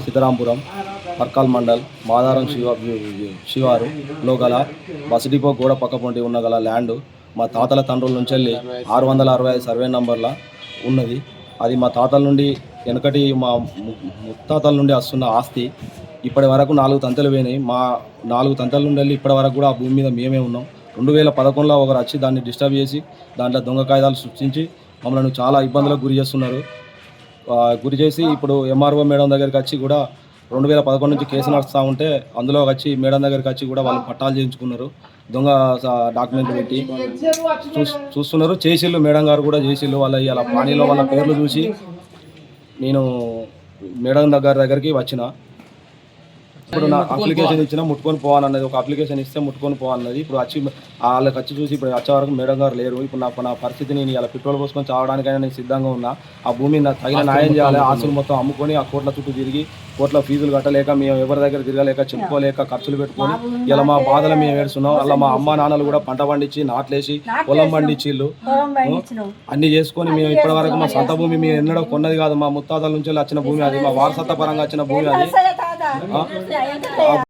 సీతారాంపురం పర్కాల్ మండల్ మాదారం శివారులో గల bus depot గోడ పక్క పొంటి ఉన్న గల ల్యాండ్ మా తాతల తండ్రుల నుంచి వెళ్ళి 665 సర్వే నంబర్ల ఉన్నది. అది మా తాతల నుండి వెనకటి మా ముత్తాతల నుండి వస్తున్న ఆస్తి. ఇప్పటి వరకు 4 తంతెలు పోయినాయి. మా 4 తంతెల నుండి వెళ్ళి ఇప్పటి వరకు కూడా ఆ భూమి మీద మేమే ఉన్నాం. 2011లో ఒకరు వచ్చి దాన్ని డిస్టర్బ్ చేసి దాంట్లో దొంగ కాయిదాలు సృష్టించి మమ్మల్ని చాలా ఇబ్బందులకు గురి చేస్తున్నారు. గురి చేసి ఇప్పుడు ఎంఆర్ఓ మేడం దగ్గరికి వచ్చి కూడా 2011 నుంచి కేసు నడుస్తూ ఉంటే అందులో వచ్చి మేడం దగ్గరికి వచ్చి కూడా వాళ్ళు పట్టాలు చేయించుకున్నారు. దొంగ డాక్యుమెంట్లు పెట్టి చూస్తున్నారు. చేసిళ్ళు మేడం గారు కూడా చేసిళ్ళు. వాళ్ళ ఇలా పానీలో వాళ్ళ పేర్లు చూసి నేను మేడం దగ్గరికి వచ్చిన. ఇప్పుడు నా అప్లికేషన్ ఇచ్చిన ముట్టుకొని పోవాలన్నది, ఒక అప్లికేషన్ ఇస్తే ముట్టుకొని పోవాలన్నది. ఇప్పుడు వచ్చి వాళ్ళకి వచ్చి చూసి ఇప్పుడు వచ్చే వరకు మేడం గారు లేరు. ఇప్పుడు నా పరిస్థితి నేను ఇలా పెట్రోల్ పోసుకొని చావడానికైనా నేను సిద్ధంగా ఉన్నా. ఆ భూమి నాకు తగిన న్యాయం చేయాలి. ఆస్తులు మొత్తం అమ్ముకొని ఆ కోట్ల చుట్టూ తిరిగి కోట్ల ఫీజులు కట్టలేక మేము ఎవరి దగ్గర తిరగలేక చెప్పుకోలేక ఖర్చులు పెట్టుకొని ఇలా మా బాధలు మేము ఏడుస్తున్నాం. అలా మా అమ్మ నాన్నలు కూడా పంట పండించి నాట్లేసి పొలం పండించిళ్ళు అన్ని చేసుకొని మేము ఇప్పటి వరకు మా సొంత భూమి మేము ఎన్నడో కొన్నది కాదు. మా ముత్తాతల నుంచి వచ్చిన భూమి అది, మా వారసత్వ పరంగా వచ్చిన భూమి అది.